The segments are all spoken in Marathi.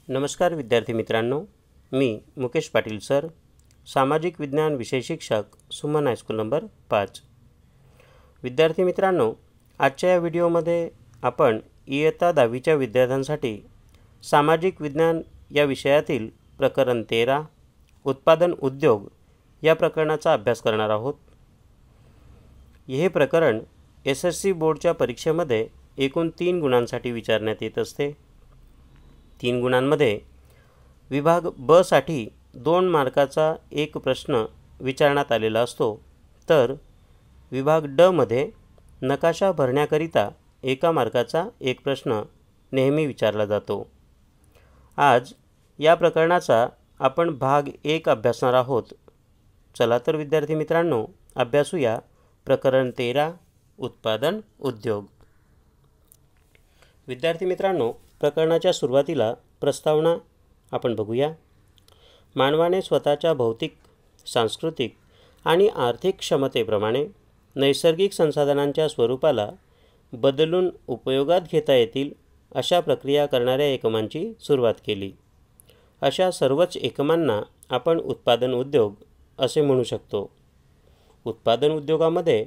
नमस्कार विद्यार्थी मित्रांनो, मी मुकेश पाटील सर, सामाजिक विज्ञान विषय शिक्षक, सुमन हायस्कूल नंबर 5। विद्यार्थी मित्रांनो, आजच्या या व्हिडिओमध्ये आपण इयत्ता 10वीच्या विद्यार्थ्यांसाठी सामाजिक विज्ञान या विषयातील प्रकरण 13 उत्पादन उद्योग या प्रकरणाचा अभ्यास करणार आहोत। हे प्रकरण SSC बोर्डच्या परीक्षेमध्ये एकूण 3 गुणांसाठी विचारण्यात येत असते। 3 गुणांमध्ये विभाग ब साठी 2 मार्काचा एक प्रश्न विचारण्यात आलेला असतो, तर विभाग ड मध्ये नकाशा भरण्याकरिता 1 मार्काचा एक प्रश्न नेहमी विचारला जातो। आज या प्रकरणाचा आपण भाग 1 अभ्यासणार आहोत। चला तर विद्यार्थी मित्रांनो, अभ्यासूया प्रकरण 13 उत्पादन उद्योग। विद्यार्थी मित्रांनो, प्रकरणाच्या सुरुवातीला प्रस्तावना आपण बघूया। मानवाने स्वतःच्या भौतिक, सांस्कृतिक आणि आर्थिक क्षमतेप्रमाणे नैसर्गिक संसाधनांच्या स्वरूपाला बदलून उपयोगात घेता येतील अशा प्रक्रिया करणाऱ्या एकमांची सुरुवात केली। अशा सर्वच एकमांना आपण उत्पादन उद्योग असे म्हणू शकतो। उत्पादन उद्योगामध्ये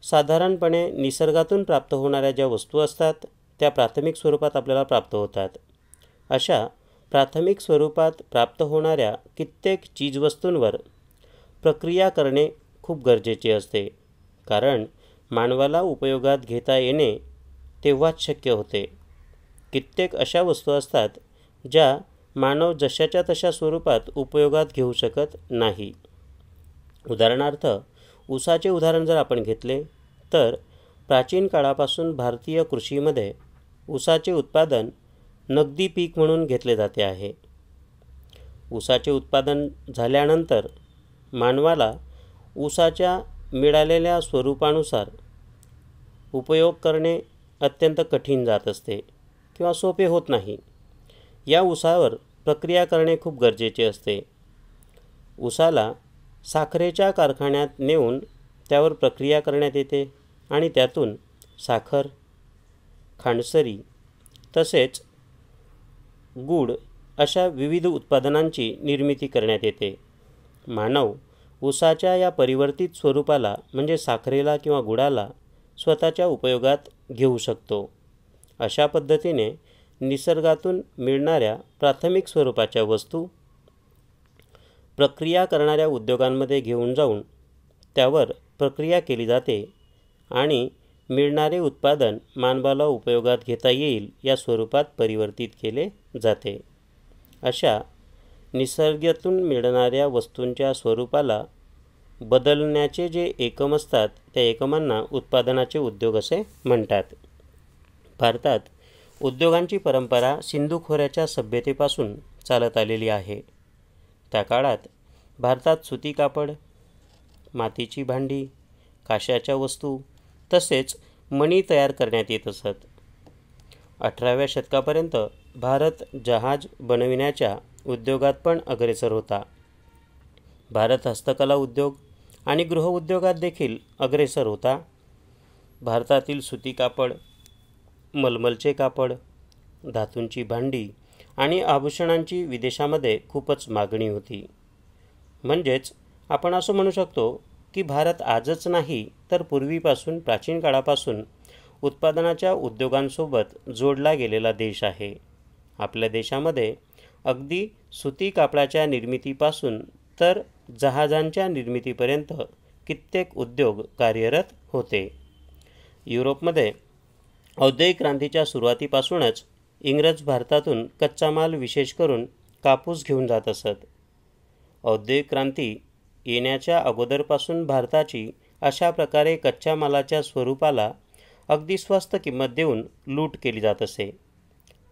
साधारणपणे निसर्गातून प्राप्त होणाऱ्या ज्या वस्तू असतात त्या प्राथमिक स्वरूपात आपल्याला प्राप्त होतात। अशा प्राथमिक स्वरूपात प्राप्त होणाऱ्या कित्येक चीजवस्तूंवर प्रक्रिया करणे खूप गरजेचे असते, कारण मानवाला उपयोगात घेता येणे तेव्हाच शक्य होते। कित्येक अशा वस्तू असतात ज्या मानव जशाच्या तशा स्वरूपात उपयोगात घेऊ शकत नाही। उदाहरणार्थ, ऊसाचे उदाहरण जर आपण घेतले तर प्राचीन काळापासून भारतीय कृषीमध्ये ऊसाचे उत्पादन नगदी पीक म्हणून घेतले जाते आहे। ऊसाचे उत्पादन झाल्यानंतर मानवाला ऊसाच्या मिळालेल्या स्वरूपानुसार उपयोग करणे अत्यंत कठीण जात असते किंवा सोपे होत नाही। या ऊसावर प्रक्रिया करणे खूप गरजेचे असते। ऊसाला साखरेच्या कारखान्यात नेऊन त्यावर प्रक्रिया करण्यात येते आणि त्यातून साखर, खांडसरी तसेच गूळ अशा विविध उत्पादनांची निर्मिती करण्यात येते। मानव ऊसाच्या या परिवर्तित स्वरूपाला म्हणजे साखरेला किंवा गुळाला स्वतःच्या उपयोगात घेऊ शकतो। अशा पद्धतीने निसर्गातून मिळणाऱ्या प्राथमिक स्वरूपाच्या वस्तू प्रक्रिया करणाऱ्या उद्योगांमध्ये घेऊन जाऊन त्यावर प्रक्रिया केली जाते आणि मिळणारे उत्पादन मानवाला उपयोगात घेता येईल या स्वरूपात परिवर्तित केले जाते। अशा निसर्गातून मिळणाऱ्या वस्तूंच्या स्वरूपाला बदलण्याचे जे एकम असतात त्या एकमांना उत्पादनाचे उद्योग असे म्हणतात। भारतात उद्योगांची परंपरा सिंधू खोऱ्याच्या सभ्यतेपासून चालत आलेली आहे। त्या काळात भारतात सुती कापड, मातीची भांडी, काश्याच्या वस्तू तसेच मणी तयार करण्यात येत असत। 18व्या शतकापर्यंत भारत जहाज बनविण्याच्या उद्योगात पण अग्रेसर होता। भारत हस्तकला उद्योग आणि गृह उद्योगात देखील अग्रेसर होता। भारतातील सुती कापड, मलमलचे कापड, धातूंची भांडी आणि आभूषणांची विदेशामध्ये खूपच मागणी होती। म्हणजेच आपण असं म्हणू शकतो की भारत आजच नाही तर पूर्वीपासून, प्राचीन काळापासून उत्पादनाच्या उद्योगांसोबत जोडला गेलेला देश आहे। आपल्या देशामध्ये अगदी सुती कापडाच्या निर्मितीपासून तर जहाजांच्या निर्मितीपर्यंत कित्येक उद्योग कार्यरत होते। युरोपमध्ये औद्योगिक क्रांतीच्या सुरुवातीपासूनच इंग्रज भारतातून कच्चा माल विशेष करून कापूस घेऊन जात असत। औद्योगिक क्रांती येण्याच्या अगोदरपासून भारताची अशा प्रकारे कच्च्या मालाच्या स्वरूपाला अगदी स्वस्त किंमत देऊन लूट केली जात असे।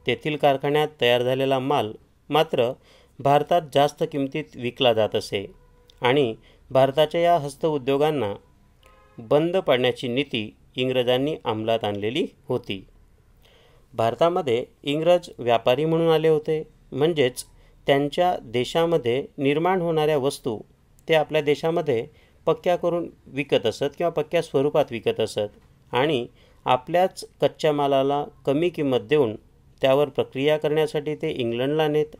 तेथील कारखान्यात तयार झालेला माल मात्र भारतात जास्त किमतीत विकला जात असे आणि भारताच्या या हस्तउद्योगांना बंद पाडण्याची नीती इंग्रजांनी अंमलात आणलेली होती। भारतामध्ये इंग्रज व्यापारी म्हणून आले होते, म्हणजेच त्यांच्या देशामध्ये निर्माण होणाऱ्या वस्तू ते आपल्या देशामध्ये पक्क्या करून विकत असत किंवा पक्क्या स्वरूपात विकत असत आणि आपल्याच कच्च्या मालाला कमी किंमत देऊन त्यावर प्रक्रिया करण्यासाठी ते इंग्लंडला नेत.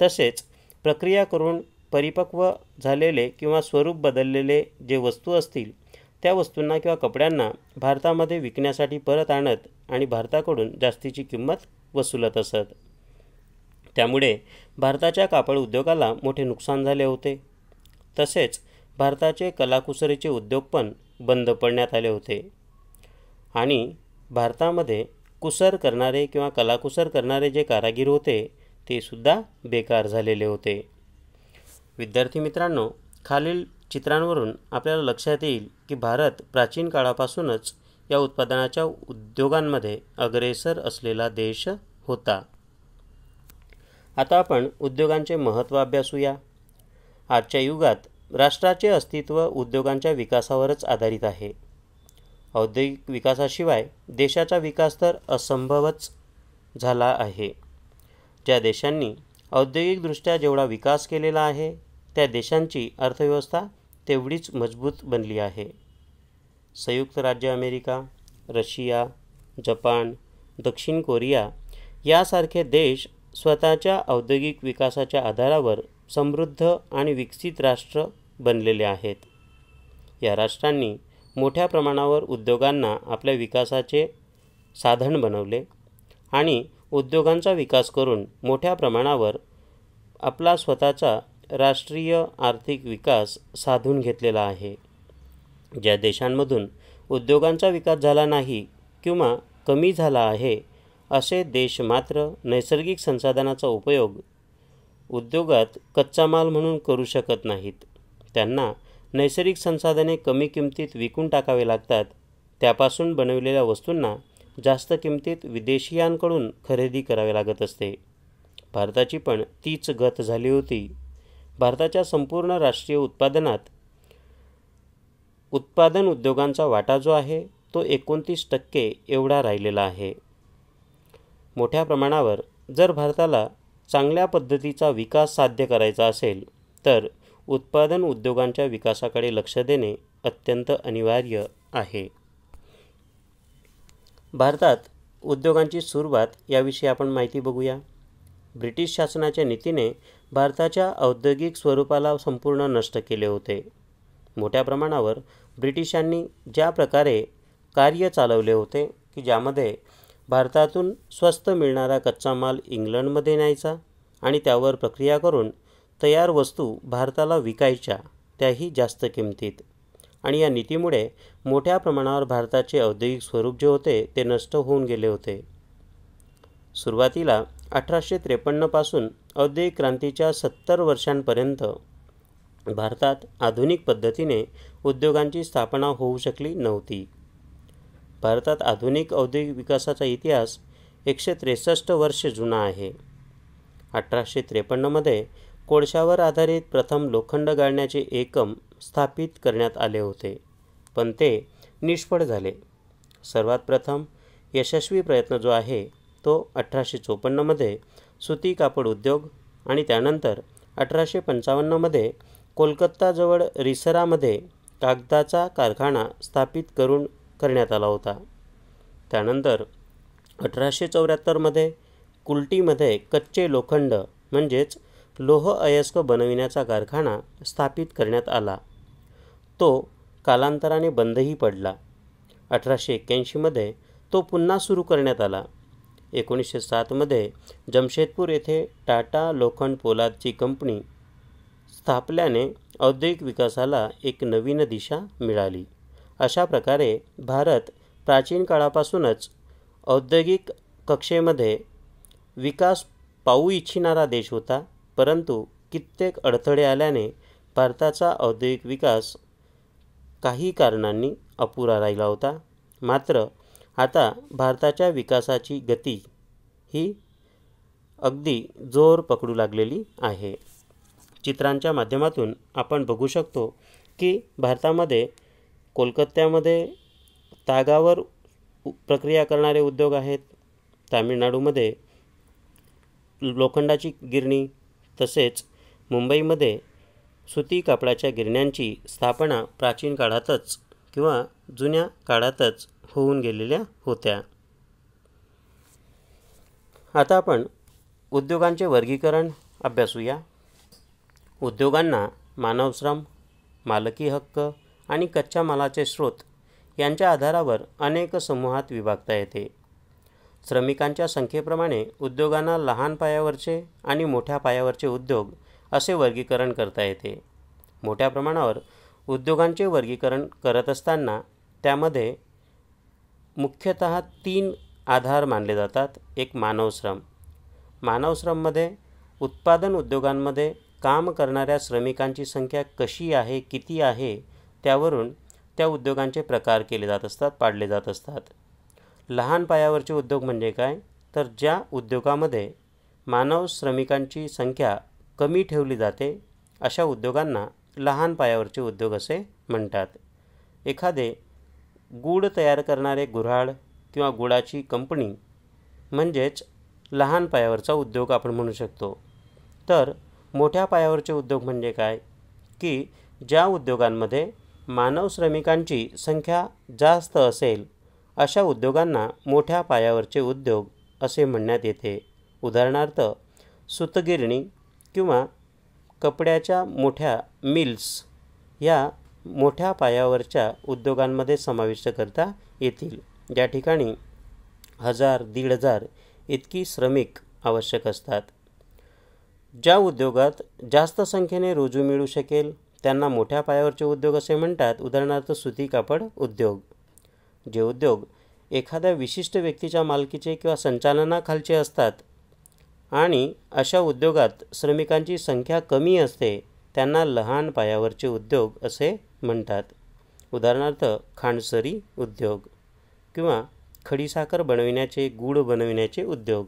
तसेच प्रक्रिया करून परिपक्व झालेले किंवा स्वरूप बदललेले जे वस्तू असतील त्या वस्तूंना किंवा कपड्यांना भारतामध्ये विकण्यासाठी परत आणत आणि भारताकडून जास्तीची किंमत वसूलत असत. त्यामुळे भारताच्या कापड उद्योगाला मोठे नुकसान झाले होते. तसेच भारताचे कलाकुसरीचे उद्योग पण बंद पडण्यात आले होते आणि भारतामध्ये कुसर करणारे किंवा कलाकुसर करणारे जे कारागीर होते ते सुद्धा बेकार झालेले होते. विद्यार्थी मित्रांनो, खालील चित्रांवरून आपल्याला लक्षात येईल की भारत प्राचीन काळापासूनच या उत्पादनाच्या उद्योगांमध्ये अग्रेसर असलेला देश होता. आता आपण उद्योगांचे महत्त्व अभ्यासूया. आजच्या युगात राष्ट्राचे अस्तित्व उद्योगांच्या विकासावरच आधारित आहे. औद्योगिक विकासाशिवाय देशाचा विकास तर असंभवच झाला आहे. ज्या देशांनी औद्योगिकदृष्ट्या जेवढा विकास केलेला आहे त्या देशांची अर्थव्यवस्था तेवढीच मजबूत बनली आहे. संयुक्त राज्य अमेरिका, रशिया, जपान, दक्षिण कोरिया यासारखे देश स्वतःच्या औद्योगिक विकासाच्या आधारावर समृद्ध आणि विकसित राष्ट्र बनलेले आहेत. या राष्ट्रांनी मोठ्या प्रमाणावर उद्योगांना आपल्या विकासाचे साधन बनवले आणि उद्योगांचा विकास करून मोठ्या प्रमाणावर आपला स्वतःचा राष्ट्रीय आर्थिक विकास साधून घेतलेला आहे. ज्या देशांमधून उद्योगांचा विकास झाला नाही किंवा कमी झाला आहे असे देश मात्र नैसर्गिक संसाधनाचा उपयोग उद्योगात कच्चा माल म्हणून करू शकत नाहीत. त्यांना नैसर्गिक संसाधने कमी किमतीत विकून टाकावे लागतात. त्यापासून बनवलेल्या वस्तूंना जास्त किमतीत विदेशीयांकडून खरेदी करावी लागत असते. भारताची पण तीच गत झाली होती. भारताच्या संपूर्ण राष्ट्रीय उत्पादनात उत्पादन उद्योगांचा वाटा जो आहे तो 29% एवढा राहिलेला आहे. मोठ्या प्रमाणावर जर भारताला चांगल्या पद्धतीचा विकास साध्य करायचा असेल तर उत्पादन उद्योगांच्या विकासाकडे लक्ष देणे अत्यंत अनिवार्य आहे. भारतात उद्योगांची सुरुवात याविषयी आपण माहिती बघूया. ब्रिटिश शासनाच्या नीतीने भारताच्या औद्योगिक स्वरूपाला संपूर्ण नष्ट केले होते. मोठ्या प्रमाणावर ब्रिटिशांनी ज्या प्रकारे कार्य चालवले होते की ज्यामध्ये भारतातून स्वस्त मिळणारा कच्चा माल इंग्लंडमध्ये न्यायचा आणि त्यावर प्रक्रिया करून तयार वस्तू भारताला विकायच्या, त्याही जास्त किमतीत. आणि या नीतीमुळे मोठ्या प्रमाणावर भारताचे औद्योगिक स्वरूप जे होते ते नष्ट होऊन गेले होते. सुरुवातीला 1853 पासून औद्योगिक क्रांतीच्या 70 वर्षांपर्यंत भारतात आधुनिक पद्धतीने उद्योगांची स्थापना होऊ शकली नव्हती. भारतात आधुनिक औद्योगिक विकासाचा इतिहास 163 वर्ष जुना आहे. 1853 मध्ये कोळशावर आधारित प्रथम लोखंड गाळण्याचे एकम स्थापित करण्यात आले होते, पण ते निष्फळ झाले. सर्वात प्रथम यशस्वी प्रयत्न जो आहे तो 1854 मध्ये सुती कापड उद्योग आणि त्यानंतर 1855 मध्ये कोलकाताजवळ रिसरामध्ये कागदाचा कारखाना स्थापित करण्यात आला होता. त्यानंतर 1874 मध्ये कुल्टीमध्ये कच्चे लोखंड म्हणजेच लोह अयस्क बनविण्याचा कारखाना स्थापित करण्यात आला. तो कालांतराने बंदही पडला. 1881 मध्ये तो पुन्हा सुरू करण्यात आला. 1907 मध्ये जमशेदपूर येथे टाटा लोखंड पोलादची कंपनी स्थापल्याने औद्योगिक विकासाला एक नवीन दिशा मिळाली. अशा प्रकारे भारत प्राचीन काळापासूनच औद्योगिक कक्षेमध्ये विकास पाहू इच्छिणारा देश होता, परंतु कित्येक अडथळे आल्याने भारताचा औद्योगिक विकास काही कारणांनी अपुरा राहिला होता. मात्र आता भारताच्या विकासाची गती ही अगदी जोर पकडू लागलेली आहे. चित्रांच्या माध्यमातून आपण बघू शकतो की भारतामध्ये कोलकात्यामध्ये तागावर प्रक्रिया करणारे उद्योग आहेत. तामिळनाडूमध्ये लोखंडाची गिरणी, तसेच मुंबईमध्ये सुती कापडाच्या गिरण्यांची स्थापना प्राचीन काळातच किंवा जुन्या काळातच होऊन गेलेल्या होत्या. आता आपण उद्योगांचे वर्गीकरण अभ्यासूया. उद्योगांना मानवश्रम, मालकी हक्क आणि कच्च्या मालाचे स्रोत यांच्या आधारावर अनेक समूहात विभागता येते. श्रमिकांच्या संख्येप्रमाणे उद्योगांना लहान पायावरचे आणि मोठ्या पायावरचे उद्योग असे वर्गीकरण करता येते. मोठ्या प्रमाणावर उद्योगांचे वर्गीकरण करत असताना त्यामध्ये मुख्यतः 3 आधार मानले जातात. एक मानवश्रम. मानवश्रममध्ये उत्पादन उद्योगांमध्ये काम करणाऱ्या श्रमिकांची संख्या कशी आहे, किती आहे, त्यावरून त्या उद्योगांचे प्रकार केले जात असतात, पाडले जात असतात. लहान पायावरचे उद्योग म्हणजे काय, तर ज्या उद्योगामध्ये मानव श्रमिकांची संख्या कमी ठेवली जाते अशा उद्योगांना लहान पायावरचे उद्योग असे म्हणतात. एखादे गूळ तयार करणारे गुऱ्हाळ किंवा गुळाची कंपनी म्हणजेच लहान पायावरचा उद्योग आपण म्हणू शकतो. तर मोठ्या पायावरचे उद्योग म्हणजे काय, की ज्या उद्योगांमध्ये मानव श्रमिकांची संख्या जास्त असेल अशा उद्योगांना मोठ्या पायावरचे उद्योग असे म्हणण्यात येते. उदाहरणार्थ सूतगिरणी किंवा कपड्याच्या मोठ्या मिल्स या मोठ्या पायावरच्या उद्योगांमध्ये समाविष्ट करता येतील, ज्या ठिकाणी 1000-1500 इतकी श्रमिक आवश्यक असतात. ज्या उद्योगात जास्त संख्येने रोजू मिळू शकेल त्यांना मोठ्या पायावरचे उद्योग असे म्हणतात. उदाहरणार्थ सुती कापड उद्योग. जे उद्योग एखाद्या विशिष्ट व्यक्तीच्या मालकीचे किंवा संचालनाखालचे असतात आणि अशा उद्योगात श्रमिकांची संख्या कमी असते त्यांना लहान पायावरचे उद्योग असे म्हणतात. उदाहरणार्थ खांडसरी उद्योग किंवा खडीसाखर बनविण्याचे, गूळ बनविण्याचे उद्योग.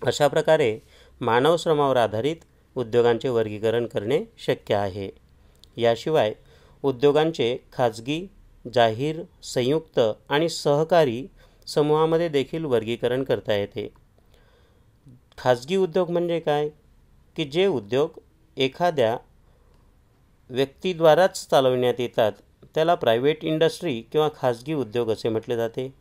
अशा प्रकारे मानव श्रमावर आधारित उद्योगांचे वर्गीकरण करणे शक्य आहे. याशिवाय उद्योगांचे खाजगी, जाहीर, संयुक्त आणि सहकारी समूहामध्ये देखील वर्गीकरण करता येते. खाजगी उद्योग म्हणजे काय, की जे उद्योग एखाद्या व्यक्तीद्वाराच चालविण्यात येतात त्याला प्रायव्हेट इंडस्ट्री किंवा खाजगी उद्योग असे म्हटले जाते.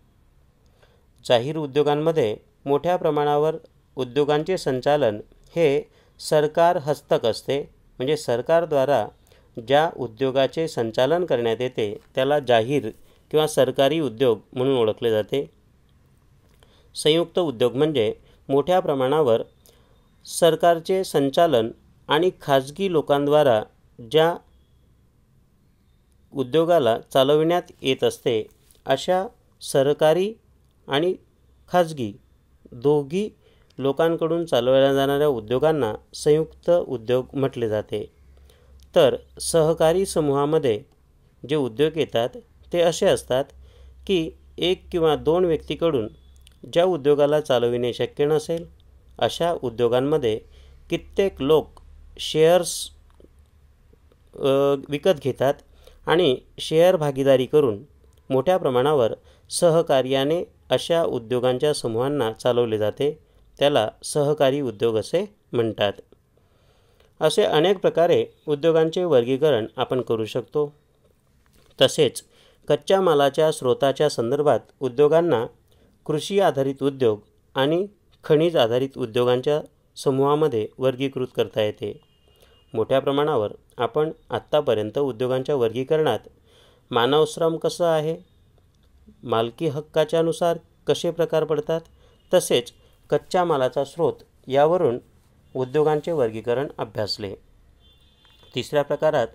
जाहीर उद्योगांमध्ये मोठ्या प्रमाणावर उद्योगांचे संचालन हे सरकार हस्तक असते. म्हणजे सरकारद्वारा ज्या उद्योगाचे संचालन करण्यात येते त्याला जाहीर किंवा सरकारी उद्योग म्हणून ओळखले जाते. संयुक्त उद्योग म्हणजे मोठ्या प्रमाणावर सरकारचे संचालन आणि खाजगी लोकांद्वारा ज्या उद्योगाला चालविण्यात येत असते अशा सरकारी आणि खाजगी दोघी लोकांकडून चालवल्या जाणाऱ्या उद्योगांना संयुक्त उद्योग म्हटले जाते. तर सहकारी समूहामध्ये जे उद्योग येतात ते असे असतात की 1 किंवा 2 व्यक्तीकडून ज्या उद्योगाला चालविणे शक्य नसेल अशा उद्योगांमध्ये कित्येक लोक शेअर्स विकत घेतात आणि शेअर भागीदारी करून मोठ्या प्रमाणावर सहकार्याने अशा उद्योगांच्या समूहांना चालवले जाते. त्याला सहकारी उद्योग असे म्हणतात. असे अनेक प्रकारे उद्योगांचे वर्गीकरण आपण करू शकतो. तसेच कच्च्या मालाच्या स्रोताच्या संदर्भात उद्योगांना कृषी आधारित उद्योग आणि खनिज आधारित उद्योगांच्या समूहामध्ये वर्गीकृत करता येते. मोठ्या प्रमाणावर आपण आत्तापर्यंत उद्योगांच्या वर्गीकरणात मानवश्रम कसं आहे, मालकी हक्काच्यानुसार कसे प्रकार पडतात, तसेच कच्च्या मालाचा स्रोत यावरून उद्योगांचे वर्गीकरण अभ्यासले. तिसऱ्या प्रकारात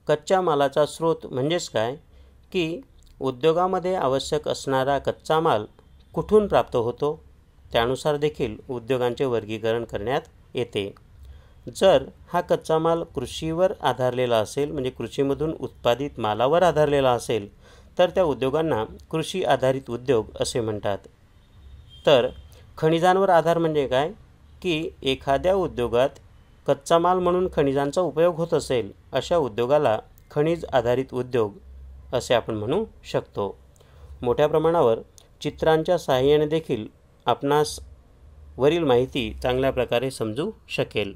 कच्च्या मालाचा स्रोत म्हणजेच काय, की उद्योगामध्ये आवश्यक असणारा कच्चा माल कुठून प्राप्त होतो त्यानुसार देखील उद्योगांचे वर्गीकरण करण्यात येते. जर हा कच्चा माल कृषीवर आधारलेला असेल म्हणजे कृषीमधून उत्पादित मालावर आधारलेला असेल तर त्या उद्योगांना कृषी आधारित उद्योग असे म्हणतात. तर खनिजांवर आधार म्हणजे काय, की एखाद्या उद्योगात कच्चा माल म्हणून खनिजांचा उपयोग होत असेल अशा उद्योगाला खनिज आधारित उद्योग असे आपण म्हणू शकतो. मोठ्या प्रमाणावर चित्रांच्या सहाय्याने देखील आपणास वरील माहिती चांगल्या प्रकारे समजू शकेल.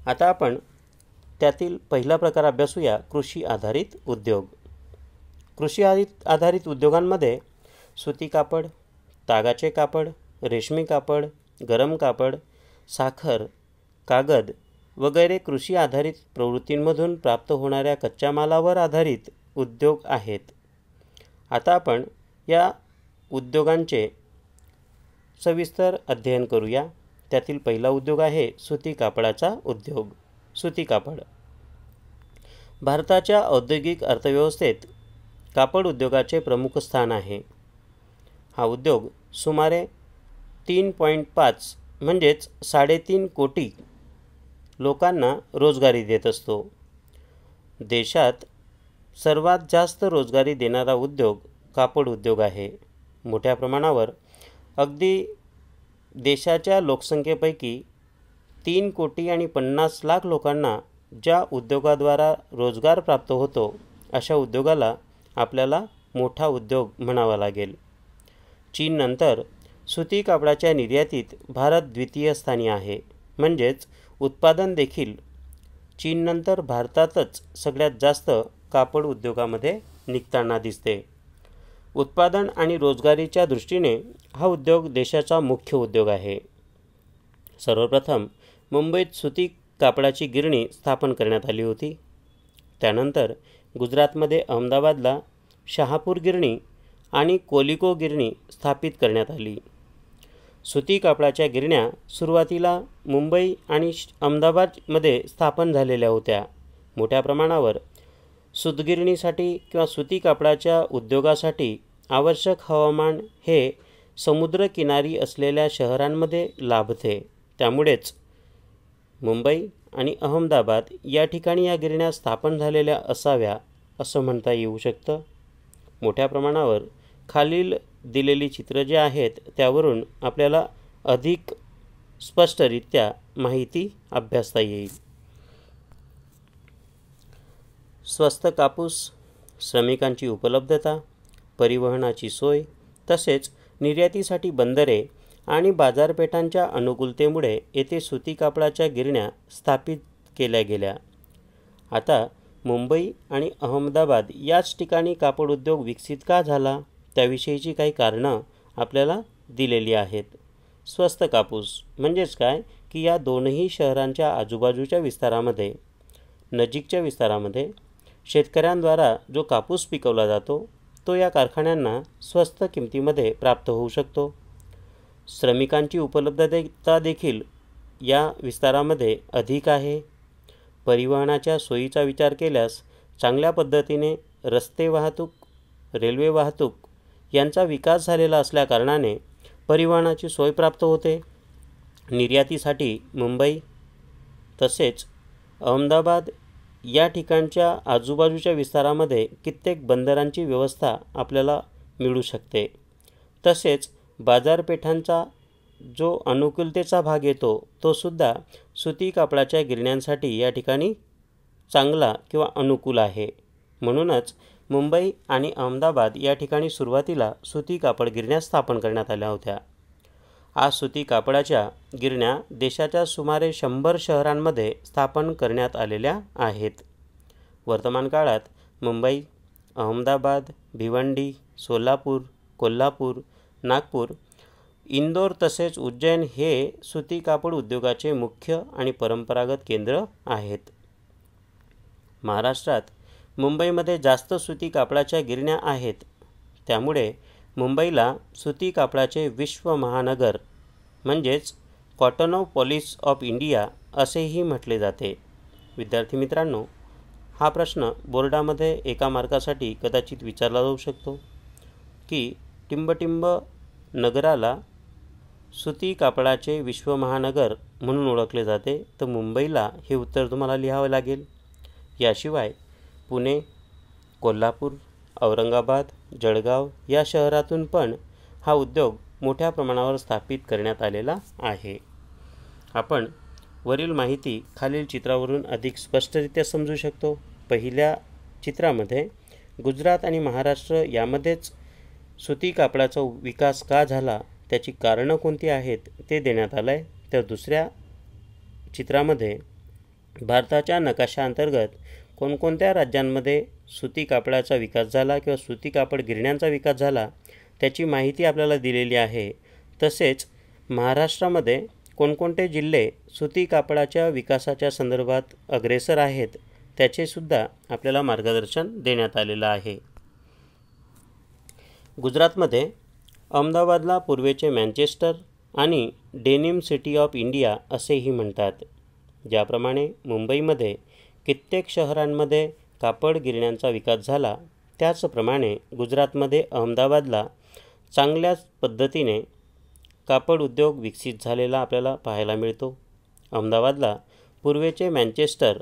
आता आपण त्यातील पहिला प्रकार अभ्यासूया, कृषी आधारित उद्योग. कृषी आधारित उद्योगांमध्ये सुती कापड, तागाचे कापड, रेशमी कापड, गरम कापड, साखर, कागद वगैरे कृषी आधारित प्रवृत्तींमधून प्राप्त होणाऱ्या कच्च्या मालावर आधारित उद्योग आहेत. आता आपण या उद्योगांचे सविस्तर अध्ययन करूया. त्यातील पहिला उद्योग आहे सुती कापडाचा उद्योग. सुती कापड. भारताच्या औद्योगिक अर्थव्यवस्थेत कापड उद्योगाचे प्रमुख स्थान आहे. हा उद्योग सुमारे 3.5 म्हणजेच 3.5 कोटी लोकांना रोजगारी देत असतो. देशात सर्वात जास्त रोजगारी देणारा उद्योग कापड उद्योग आहे. मोठ्या प्रमाणावर अगदी देशाच्या लोकसंख्येपैकी 3 कोटी आणि 50 लाख लोकांना ज्या उद्योगाद्वारा रोजगार प्राप्त होतो अशा उद्योगाला आपल्याला मोठा उद्योग म्हणावा लागेल. चीननंतर सुती कापडाच्या निर्यातीत भारत द्वितीय स्थानी आहे. म्हणजेच उत्पादन देखील चीननंतर भारतातच सगळ्यात जास्त कापड उद्योगामध्ये निघताना दिसते. उत्पादन आणि रोजगारीच्या दृष्टीने हा उद्योग देशाचा मुख्य उद्योग आहे. सर्वप्रथम मुंबईत सुती कापडाची गिरणी स्थापन करण्यात आली होती. त्यानंतर गुजरातमध्ये अहमदाबादला शहापूर गिरणी आणि कोलिको गिरणी स्थापित करण्यात आली. सुती कापडाच्या गिरण्या सुरुवातीला मुंबई आणि अहमदाबादमध्ये स्थापन झालेल्या होत्या. मोठ्या प्रमाणावर सूतगिरणीसाठी किंवा सुती कापडाच्या उद्योगासाठी आवश्यक हवामान हे समुद्रकिनारी असलेल्या शहरांमध्ये लाभते. त्यामुळेच मुंबई आणि अहमदाबाद या ठिकाणी या गिरण्या स्थापन झालेल्या असाव्या असं म्हणता येऊ शकतं. मोठ्या प्रमाणावर खालील दिलेली चित्र जे आहेत त्यावरून आपल्याला अधिक स्पष्टरित्या माहिती अभ्यासता येईल. स्वस्त कापूस, श्रमिकांची उपलब्धता, परिवहनाची सोय तसेच निर्यातीसाठी बंदरे आणि बाजारपेठांच्या अनुकूलतेमुळे येथे सुती कापडाच्या गिरण्या स्थापित केल्या गेल्या. आता मुंबई आणि अहमदाबाद याच ठिकाणी कापड उद्योग विकसित का झाला त्याविषयीची काही कारणं आपल्याला दिलेली आहेत. स्वस्त कापूस म्हणजेच काय की या दोनही शहरांच्या आजूबाजूच्या विस्तारामध्ये, नजीकच्या विस्तारामध्ये शेतकऱ्यांद्वारा जो कापूस पिकवला जातो तो या कारखान्यांना स्वस्त किमतीमध्ये प्राप्त होऊ शकतो. श्रमिकांची उपलब्धता देखील या विस्तारामध्ये अधिक आहे. परिवहनाच्या सोयीचा विचार केल्यास चांगल्या पद्धतीने रस्ते वाहतूक, रेल्वे वाहतूक यांचा विकास झालेला असल्याकारणाने परिवहनाची सोय प्राप्त होते. निर्यातीसाठी मुंबई तसेच अहमदाबाद या ठिकाणच्या आजूबाजूच्या विस्तारामध्ये कित्येक बंदरांची व्यवस्था आपल्याला मिळू शकते. तसेच बाजारपेठांचा जो अनुकूलतेचा भाग येतो तो सुद्धा सुती कापडाच्या गिरण्यांसाठी या ठिकाणी चांगला किंवा अनुकूल आहे. म्हणूनच मुंबई आणि अहमदाबाद या ठिकाणी सुरुवातीला सुती कापड गिरण्या स्थापन करण्यात आल्या होत्या. आज सुती कापडाच्या गिरण्या देशाच्या सुमारे 100 शहरांमध्ये स्थापन करण्यात आलेल्या आहेत. वर्तमान काळात मुंबई, अहमदाबाद, भिवंडी, सोलापूर, कोल्हापूर, नागपूर, इंदोर तसेच उज्जैन हे सुती कापड उद्योगाचे मुख्य आणि परंपरागत केंद्र आहेत. महाराष्ट्रात मुंबईमध्ये जास्त सुती कापडाच्या गिरण्या आहेत. त्यामुळे मुंबईला सुती कापडाचे विश्व महानगर म्हणजेच कॉटनोपॉलिस ऑफ इंडिया असेही म्हटले जाते. विद्यार्थी मित्रांनो, हा प्रश्न बोर्डामध्ये एका मार्कासाठी कदाचित विचारला जाऊ शकतो की टिंबटिंब नगराला सुती कापडाचे विश्व महानगर म्हणून ओळखले जाते, तर मुंबईला हे उत्तर तुम्हाला लिहावे लागेल. याशिवाय पुणे, कोल्हापूर, औरंगाबाद, जळगाव या शहरातून पण हा उद्योग मोठ्या प्रमाणावर स्थापित करण्यात आलेला आहे. आपण वरील माहिती खालील चित्रावरून अधिक स्पष्टरित्या समजू शकतो. पहिल्या चित्रामध्ये गुजरात आणि महाराष्ट्र यामध्येच सुती कापडाचा विकास का झाला, त्याची कारणं कोणती आहेत ते देण्यात आलं आहे. तर दुसऱ्या चित्रामध्ये भारताच्या नकाशाअंतर्गत कोणकोणत्या राज्यांमध्ये सुती कापडाचा विकास झाला किंवा सुती कापड गिरण्यांचा विकास झाला त्याची माहिती आपल्याला दिलेली आहे. तसेच महाराष्ट्रामध्ये कोणकोणते जिल्हे सुती कापडाच्या विकासाच्या संदर्भात अग्रेसर आहेत त्याचेसुद्धा आपल्याला मार्गदर्शन देण्यात आलेलं आहे. गुजरातमध्ये अहमदाबादला पूर्वेचे मँचेस्टर आणि डेनिम सिटी ऑफ इंडिया असेही म्हणतात. ज्याप्रमाणे मुंबईमध्ये कित्येक शहरांमध्ये कापड गिरण्यांचा विकास झाला, त्याचप्रमाणे गुजरातमध्ये अहमदाबादला चांगल्याच पद्धतीने कापड उद्योग विकसित झालेला आपल्याला पाहायला मिळतो. अहमदाबादला पूर्वेचे मँचेस्टर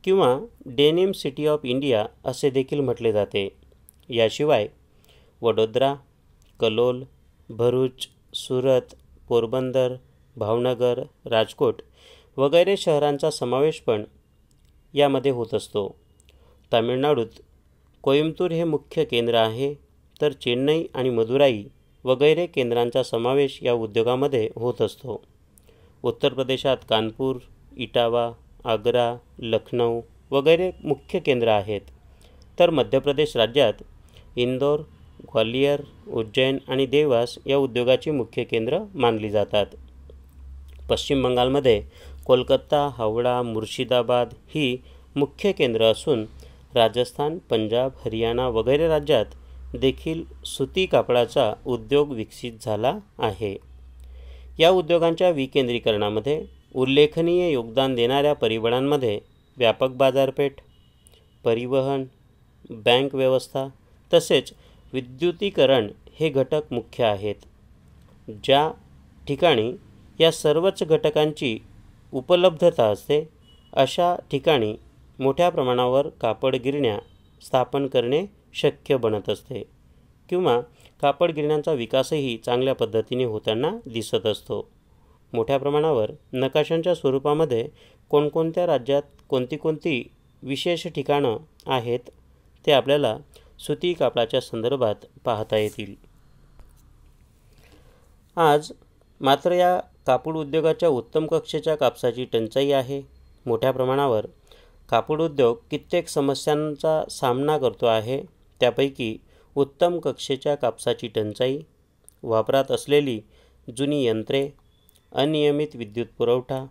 किंवा डेनिम सिटी ऑफ इंडिया असे देखील म्हटले जाते. याशिवाय वडोदरा, कलोल, भरूच, सुरत, पोरबंदर, भावनगर, राजकोट वगैरे शहरांचा समावेश पण यामध्ये होत असतो. तामिळनाडूत कोइंबतूर हे मुख्य केंद्र आहे, तर चेन्नई आणि मदुराई वगैरे केंद्रांचा समावेश या उद्योगामध्ये होत असतो. उत्तर प्रदेशात कानपूर, इटावा, आग्रा, लखनौ वगैरे मुख्य केंद्र आहेत, तर मध्य प्रदेश राज्यात इंदोर, ग्वालियर, उज्जैन आणि देवास या उद्योगाची मुख्य केंद्र मानली जातात. पश्चिम बंगालमध्ये कोलकाता, हावडा, मुर्शिदाबाद ही मुख्य केंद्र असून राजस्थान, पंजाब, हरियाणा वगैरे राज्यात देखील सुती कापडाचा उद्योग विकसित झाला आहे. या उद्योगांच्या विकेंद्रीकरणामध्ये उल्लेखनीय योगदान देणाऱ्या परिबळांमध्ये व्यापक बाजारपेठ, परिवहन, बँक व्यवस्था तसेच विद्युतीकरण हे घटक मुख्य आहेत. ज्या ठिकाणी या सर्वच घटकांची उपलब्धता असते अशा ठिकाणी मोठ्या प्रमाणावर कापड गिरण्या स्थापन करणे शक्य बनत असते किंवा कापड गिरण्यांचा विकासही चांगल्या पद्धतीने होताना दिसत असतो. मोठ्या प्रमाणावर नकाशांच्या स्वरूपामध्ये कोणकोणत्या राज्यात कोणती कोणती विशेष ठिकाणं आहेत ते आपल्याला सुती कापडाच्या संदर्भात पाहता येतील. आज मात्र या कापड उद्योगाच्या उत्तम कक्षेच्या कापसाची टंचाई आहे. मोठ्या प्रमाणावर कापड उद्योग कित्येक समस्यांचा सामना करतो आहे. त्यापैकी उत्तम कक्षेच्या कापसाची टंचाई, वापरात असलेली जुनी यंत्रे, अनियमित विद्युत पुरवठा,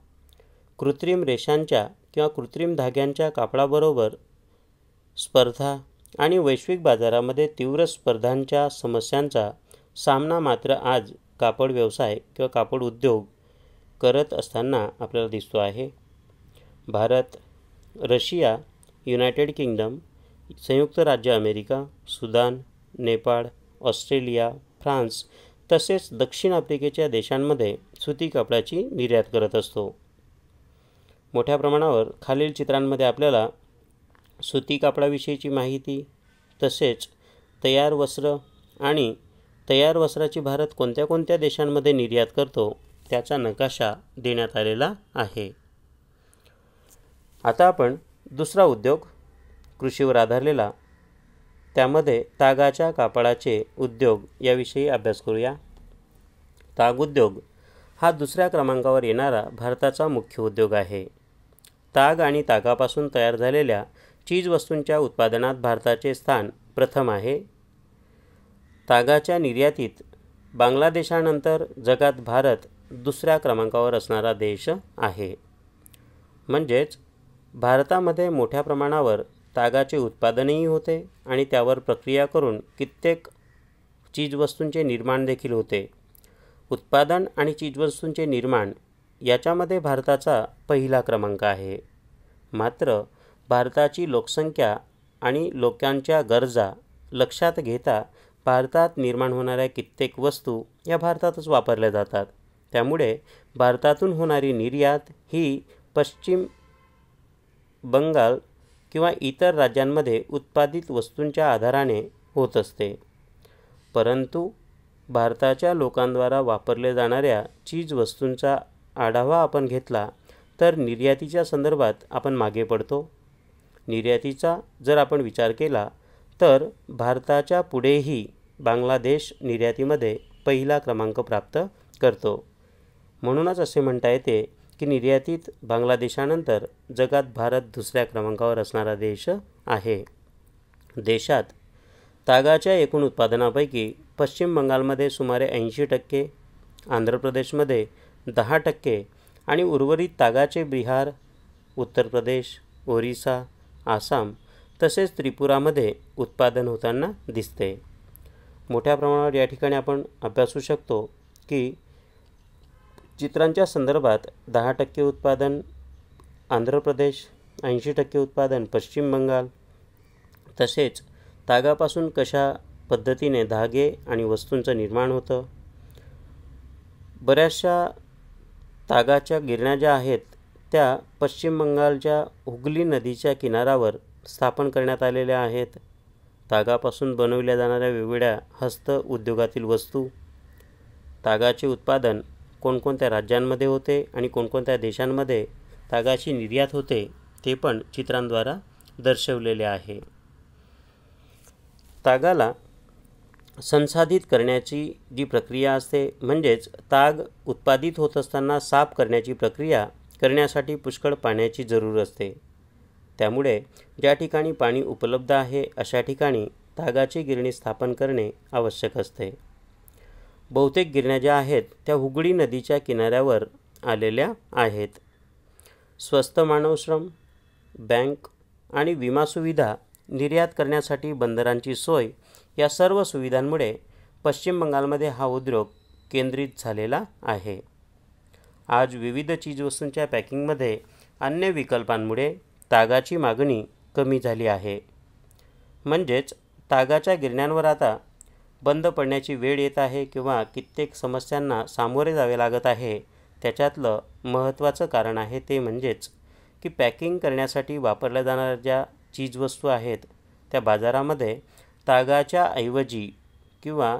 कृत्रिम रेषांच्या किंवा कृत्रिम धाग्यांच्या कापडाबरोबर स्पर्धा आणि वैश्विक बाजारामध्ये तीव्र स्पर्धांच्या समस्यांचा सामना मात्र आज कापड व्यवसाय किंवा कापड उद्योग करत असताना आपल्याला दिसतो आहे. भारत, रशिया, युनायटेड किंगडम, संयुक्त राज्य America, Sudan, Nepal, Australia, France तसेच दक्षिण आफ्रिकेच्या देशांमध्ये सुती कापडाची निर्यात करत असतो. मोठ्या प्रमाणावर खालील चित्रांमध्ये आपल्याला सुती कापडाविषयीची माहिती तसेच तयार वस्त्र आणि तयार वस्त्राची भारत कोणत्या कोणत्या देशांमध्ये निर्यात करतो त्याचा नकाशा देण्यात आलेला आहे. आता आपण दुसरा उद्योग कृषीवर आधारलेला त्यामध्ये तागाच्या कापडाचे उद्योग याविषयी अभ्यास करूया. ताग उद्योग हा दुसऱ्या क्रमांकावर येणारा भारताचा मुख्य उद्योग आहे. ताग आणि तागापासून तयार झालेल्या चीजवस्तूंच्या उत्पादनात भारताचे स्थान प्रथम आहे. तागाच्या निर्यातीत बांगलादेशानंतर जगात भारत दुसऱ्या क्रमांकावर असणारा देश आहे. म्हणजेच भारतामध्ये मोठ्या प्रमाणावर तागाचे उत्पादनही होते आणि त्यावर प्रक्रिया करून कित्येक चीजवस्तूंचे निर्माण देखील होते. उत्पादन आणि चीजवस्तूंचे निर्माण याच्यामध्ये भारताचा पहिला क्रमांक आहे. मात्र भारताची लोकसंख्या आणि लोकांच्या गरजा लक्षात घेता भारतात निर्माण होणाऱ्या कित्येक वस्तू या भारतातच वापरल्या जातात. त्यामुळे भारतातून होणारी निर्यात ही पश्चिम बंगाल किंवा इतर राज्यांमध्ये उत्पादित वस्तूंच्या आधाराने होत असते. परंतु भारताच्या लोकांद्वारा वापरल्या जाणाऱ्या चीजवस्तूंचा आढावा आपण घेतला तर निर्यातीच्या संदर्भात आपण मागे पडतो. निर्यातीचा जर आपण विचार केला तर भारताच्या पुढेही बांगलादेश निर्यातीमध्ये पहिला क्रमांक प्राप्त करतो. म्हणूनच असे म्हणता येते की निर्यातीत बांगलादेशानंतर जगात भारत दुसऱ्या क्रमांकावर असणारा देश आहे. देशात तागाच्या एकूण उत्पादनापैकी पश्चिम बंगालमध्ये सुमारे 80%, आंध्र प्रदेशमध्ये 10% आणि उर्वरित तागाचे बिहार, उत्तर प्रदेश, ओरिसा, आसाम तसेच त्रिपुरामध्ये उत्पादन होताना दिसते. मोठ्या प्रमाणावर या ठिकाणी आपण अभ्यासू शकतो की चित्रांच्या संदर्भात 10% उत्पादन आंध्र प्रदेश, 80% उत्पादन पश्चिम बंगाल, तसेच तागापासून कशा पद्धतीने धागे आणि वस्तूंचं निर्माण होतं. बऱ्याचशा तागाच्या गिरण्या ज्या आहेत त्या पश्चिम बंगालच्या हुगली नदीच्या किनाऱ्यावर स्थापन करण्यात आलेल्या आहेत. तागापासून बनवल्या जाणाऱ्या वेगवेगळ्या हस्त उद्योगातील वस्तू, तागाचे उत्पादन कोणकोणत्या राज्यांमध्ये होते आणि कोणकोणत्या देशांमध्ये तागाची निर्यात होते ते पण चित्रांद्वारा दर्शवलेले आहे. तागाला संसाधित करण्याची जी प्रक्रिया असते म्हणजेच ताग उत्पादित होत असताना साफ करण्याची प्रक्रिया करण्यासाठी पुष्कळ पाण्याची जरूर असते. त्यामुळे ज्या ठिकाणी पाणी उपलब्ध आहे अशा ठिकाणी तागाची गिरणी स्थापन करणे आवश्यक असते. बहुतेक गिरण्या ज्या आहेत त्या हुगळी नदीच्या किनाऱ्यावर आलेल्या आहेत. स्वस्त मानवश्रम, बँक आणि विमा सुविधा, निर्यात करण्यासाठी बंदरांची सोय या सर्व सुविधांमुळे पश्चिम बंगालमध्ये हा उद्योग केंद्रित झालेला आहे. आज विविध चीजवस्तूंच्या पॅकिंगमध्ये अन्य विकल्पांमुळे तागाची मागणी कमी झाली आहे. म्हणजेच तागाच्या गिरण्यांवर आता बंद पडण्याची वेळ येत आहे किंवा कित्येक समस्यांना सामोरे जावे लागत आहे. त्याच्यातलं महत्त्वाचं कारण आहे ते म्हणजेच की पॅकिंग करण्यासाठी वापरल्या जाणाऱ्या ज्या चीजवस्तू आहेत त्या बाजारामध्ये तागाच्या ऐवजी किंवा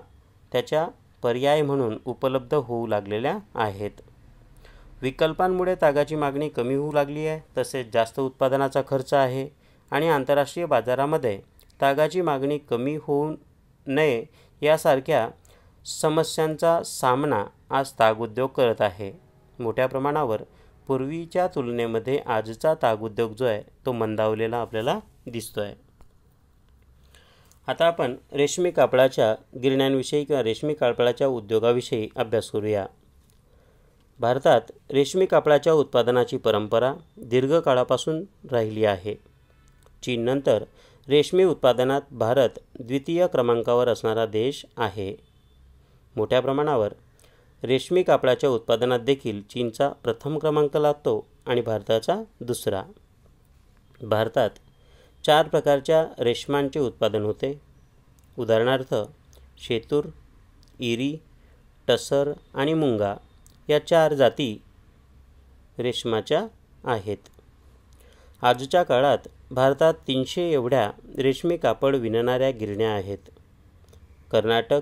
त्याच्या पर्याय म्हणून उपलब्ध होऊ लागलेल्या आहेत. विकल्पांमुळे तागाची मागणी कमी होऊ लागली आहे. तसेच जास्त उत्पादनाचा खर्च आहे आणि आंतरराष्ट्रीय बाजारामध्ये तागाची मागणी कमी होऊ नये यासारख्या समस्यांचा सामना आज ताग उद्योग करत आहे. मोठ्या प्रमाणावर पूर्वीच्या तुलनेमध्ये आजचा ताग उद्योग जो आहे तो मंदावलेला आपल्याला दिसतो आहे. आता आपण रेशमी कापडाच्या गिरण्यांविषयी किंवा रेशमी कापडाच्या उद्योगाविषयी अभ्यास करूया. भारतात रेशमी कापडाच्या उत्पादनाची परंपरा दीर्घ काळापासून राहिली आहे. चीननंतर रेशमी उत्पादनात भारत द्वितीय क्रमांकावर असणारा देश आहे. मोठ्या प्रमाणावर रेशमी कापडाच्या उत्पादनात देखील चीनचा प्रथम क्रमांक लागतो आणि भारताचा दुसरा. भारतात 4 प्रकारच्या रेशमांचे उत्पादन होते. उदाहरणार्थ शेतूर, इरी, टसर आणि मुंगा या 4 जाती रेशमाच्या आहेत. आजच्या काळात भारतात 300 एवढ्या रेशमी कापड विणणाऱ्या गिरण्या आहेत. कर्नाटक,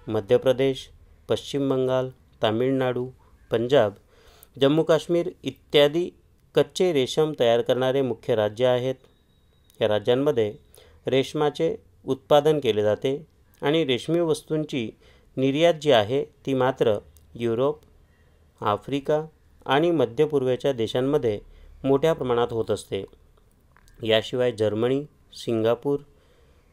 मध्य प्रदेश, पश्चिम बंगाल, तामिळनाडू, पंजाब, जम्मू काश्मीर इत्यादी कच्चे रेशम तयार करणारे मुख्य राज्य आहेत. या राज्यांमध्ये रेशमाचे उत्पादन केले जाते आणि रेशमी वस्तूंची निर्यात जी आहे ती मात्र युरोप, आफ्रिका आणि मध्य पूर्वेच्या देशांमध्ये मोठ्या प्रमाणात होत असते. याशिवाय जर्मनी, सिंगापूर,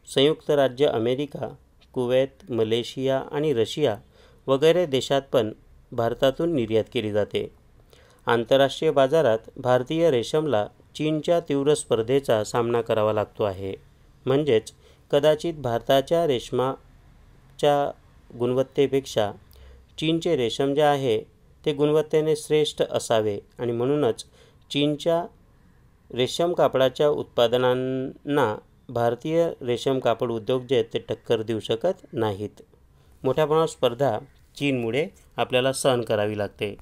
संयुक्त राज्य अमेरिका, कुवेत, मलेशिया आणि रशिया वगैरे देशात पण भारतातून निर्यात केली जाते. आंतरराष्ट्रीय बाजारात भारतीय रेशमला चीनच्या तीव्र स्पर्धेचा सामना करावा लागतो आहे. म्हणजेच कदाचित भारताच्या रेशमाच्या गुणवत्तेपेक्षा चीनचे रेशम जे आहे ते गुणवत्तेने श्रेष्ठ असावे आणि म्हणूनच चीनच्या रेशम कापडाच्या उत्पादनांना भारतीय रेशम कापड उद्योग जे आहेत ते टक्कर देऊ शकत नाहीत. मोठ्या प्रमाणात स्पर्धा चीनमुळे आपल्याला सहन करावी लागते.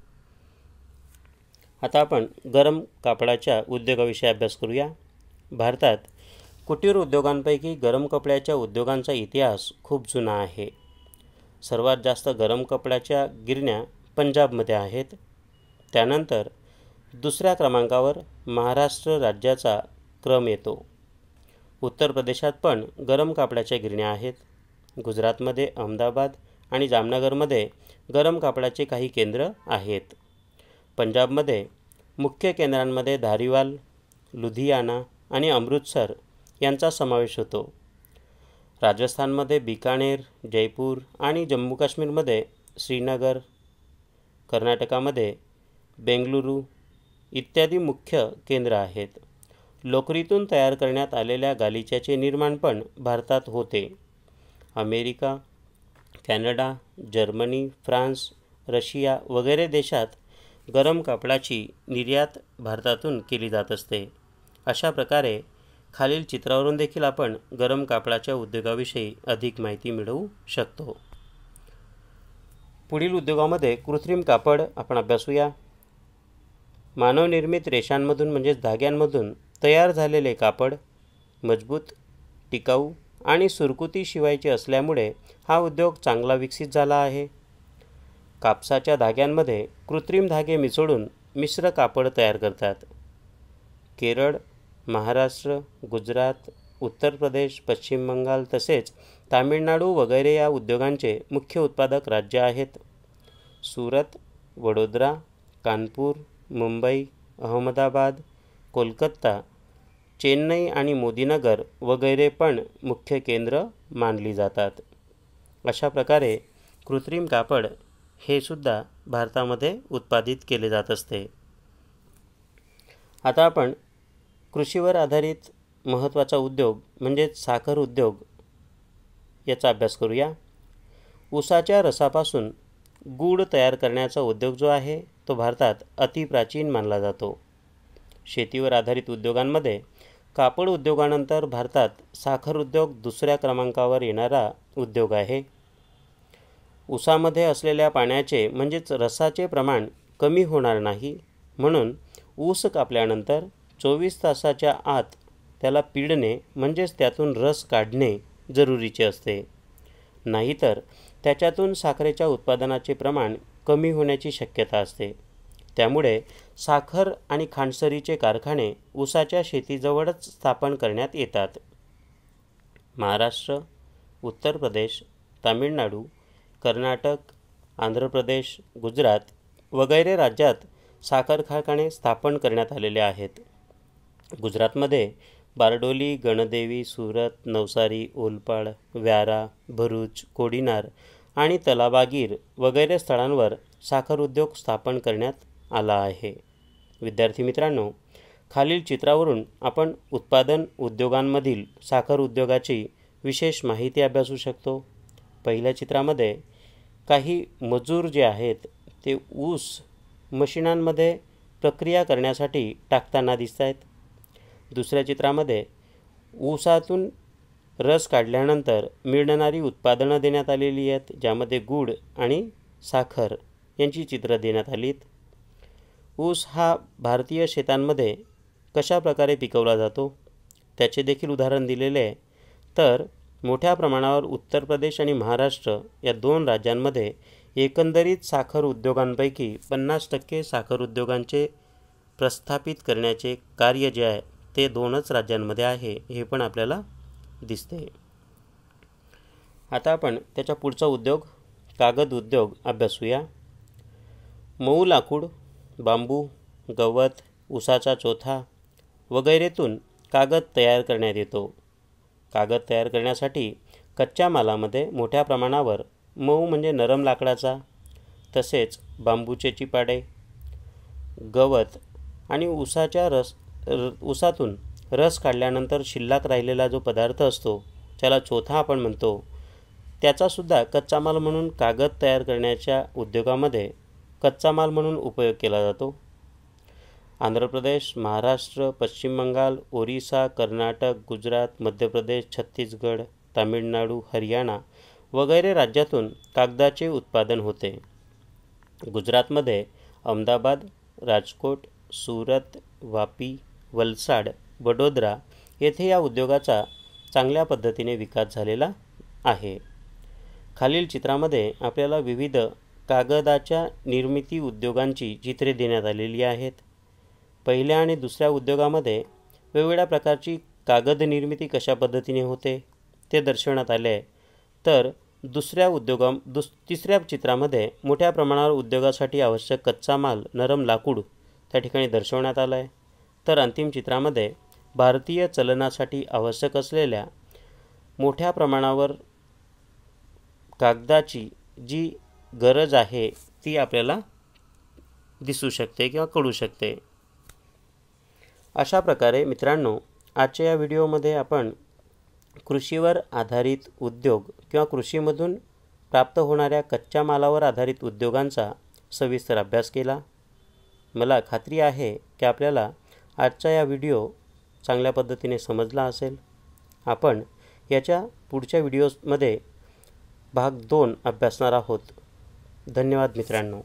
आता आपण गरम कापडाच्या उद्योगाविषयी अभ्यास करूया. भारतात कुटीर उद्योगांपैकी गरम कपड्याच्या उद्योगांचा इतिहास खूप जुना आहे. सर्वात जास्त गरम कपड्याच्या गिरण्या पंजाबमध्ये आहेत. त्यानंतर दुसऱ्या क्रमांकावर महाराष्ट्र राज्याचा क्रम येतो. उत्तर प्रदेशात पण गरम कापडाच्या गिरण्या आहेत. गुजरातमध्ये अहमदाबाद आणि जामनगरमध्ये गरम कापडाचे काही केंद्र आहेत. पंजाबमध्ये मुख्य केंद्रांमध्ये धारीवाल, लुधियाना आणि अमृतसर यांचा समावेश होतो. राजस्थानमध्ये बिकानेर, जयपूर आणि जम्मू काश्मीरमध्ये श्रीनगर, कर्नाटकामध्ये बेंगलुरू इत्यादी मुख्य केंद्र आहेत. लोकरीतून तयार करण्यात आलेल्या गालिच्याचे निर्माण पण भारतात होते. America, Canada, Germany, France, Russia वगैरे देशात गरम कापडाची निर्यात भारतातून केली जात असते. अशा प्रकारे खालील चित्रावरून देखील आपण गरम कापडाच्या उद्योगाविषयी अधिक माहिती मिळवू शकतो. पुढील उद्योगामध्ये कृत्रिम कापड आपण अभ्यासूया. मानवनिर्मित रेषांमधून म्हणजेच धाग्यांमधून तयार झालेले कापड मजबूत, टिकाऊ आणि सुरकुती शिवायचे असल्यामुळे हा उद्योग चांगला विकसित झाला आहे. कापसाच्या धाग्यांमध्ये कृत्रिम धागे मिसळून मिश्र कापड तयार करतात. केरळ, महाराष्ट्र, गुजरात, उत्तर प्रदेश, पश्चिम बंगाल तसेच तामिळनाडू वगैरे या उद्योगांचे मुख्य उत्पादक राज्य आहेत. सुरत, वडोदरा, कानपूर, मुंबई, अहमदाबाद, कोलकाता, चेन्नई आणि मोदीनगर वगैरे पण मुख्य केंद्र मानली जातात. अशा प्रकारे कृत्रिम कापड हे सुद्धा भारतामध्ये उत्पादित केले जात असते. आता आपण कृषीवर आधारित महत्त्वाचा उद्योग म्हणजेच साखर उद्योग याचा अभ्यास करूया. ऊसाच्या रसापासून गूळ तयार करण्याचा उद्योग जो आहे तो भारतात अतिप्राचीन मानला जातो. शेतीवर आधारित उद्योगांमध्ये कापड उद्योगानंतर भारतात साखर उद्योग दुसऱ्या क्रमांकावर येणारा उद्योग आहे. ऊसामध्ये असलेल्या पाण्याचे म्हणजेच रसाचे प्रमाण कमी होणार नाही म्हणून ऊस कापल्यानंतर 24 तासाच्या आत त्याला पिळणे म्हणजेच त्यातून रस काढणे जरुरीचे असते. नाहीतर त्याच्यातून साखरेच्या उत्पादनाचे प्रमाण कमी होण्याची शक्यता असते. त्यामुळे साखर आणि खांडसरीचे कारखाने ऊसाच्या शेतीजवळच स्थापन करण्यात येतात. महाराष्ट्र, उत्तर प्रदेश, तामिळनाडू, कर्नाटक, आंध्र प्रदेश, गुजरात वगैरे राज्यात साखर कारखाने स्थापन करण्यात आलेले आहेत. गुजरातमध्ये बारडोली, गणदेवी, सुरत, नवसारी, ओलपाड, व्यारा, भरूच, कोडीनार आणि तलाबागीर वगैरे स्थळांवर साखर उद्योग स्थापन करण्यात आला आहे. विद्यार्थी मित्रांनो, खालील चित्रावरून आपण उत्पादन उद्योगांमधील साखर उद्योगाची विशेष माहिती अभ्यासू शकतो. पहिल्या चित्रामध्ये काही मजूर जे आहेत ते ऊस मशिनांमध्ये प्रक्रिया करण्यासाठी टाकताना दिसत आहेत. दुसऱ्या चित्रामध्ये ऊसातून रस काढल्यानंतर मिळणारी उत्पादनं देण्यात आलेली आहेत, ज्यामध्ये गूळ आणि साखर यांची चित्र देण्यात आलीत. ऊस हा भारतीय शेतांमध्ये कशा प्रकारे पिकवला जातो त्याचे देखील उदाहरण दिलेले आहे. तर मोठ्या प्रमाणावर उत्तर प्रदेश आणि महाराष्ट्र या दोन राज्यांमध्ये एकंदरीत साखर उद्योगांपैकी 50% साखर उद्योगांचे प्रस्थापित करण्याचे कार्य जे आहे ते दोनच राज्यांमध्ये आहे हे पण आपल्याला दिसते. आता आपण त्याच्या पुढचा उद्योग कागद उद्योग अभ्यासूया. मऊ लाकूड, बांबू, गवत, ऊसाचा चोथा वगैरेतून कागद तयार करण्यात येतो. कागद तयार करण्यासाठी कच्च्या मालामध्ये मोठ्या प्रमाणावर मऊ म्हणजे नरम लाकडाचा, तसेच बांबूचे चिपाडे, गवत आणि ऊसातून रस काढल्यानंतर शिल्लक राहिलेला जो पदार्थ असतो त्याला चोथा आपण म्हणतो, त्याचासुद्धा कच्चा माल म्हणून कागद तयार करण्याच्या उद्योगामध्ये कच्चा माल म्हणून उपयोग केला जातो. आंध्र प्रदेश, महाराष्ट्र, पश्चिम बंगाल, ओरिसा, कर्नाटक, गुजरात, मध्य प्रदेश, छत्तीसगड, तामिळनाडू, हरियाणा वगैरे राज्यातून कागदाचे उत्पादन होते. गुजरातमध्ये अहमदाबाद, राजकोट, सुरत, वापी, वलसाड, वडोदरा येथे या उद्योगाचा चांगल्या पद्धतीने विकास झालेला आहे. खालील चित्रामध्ये आपल्याला विविध कागदाच्या निर्मिती उद्योगांची चित्रे देण्यात आलेली आहेत. पहिल्या आणि दुसऱ्या उद्योगामध्ये वेगवेगळ्या प्रकारची कागद निर्मिती कशा पद्धतीने होते ते दर्शवण्यात आले आहे. तर तिसऱ्या चित्रामध्ये मोठ्या प्रमाणावर उद्योगासाठी आवश्यक कच्चा माल नरम लाकूड त्या ठिकाणी दर्शवण्यात आला आहे. तर अंतिम चित्रामध्ये भारतीय चलनासाठी आवश्यक असलेल्या मोठ्या प्रमाणावर कागदाची जी गरज आहे ती आपल्याला दिसू शकते किंवा कळू शकते। अशा प्रकारे मित्रांनो, आजच्या या व्हिडिओमध्ये आपण कृषीवर आधारित उद्योग किंवा कृषीमधून प्राप्त होणाऱ्या कच्च्या मालावर आधारित उद्योगांचा सविस्तर अभ्यास केला। मला खात्री आहे की आपल्याला आजचा या व्हिडिओ चांगल्या पद्धतीने समजला असेल। आपण याच्या पुढच्या व्हिडिओमध्ये भाग 2 अभ्यासणार आहोत। धन्यवाद मित्रांनो।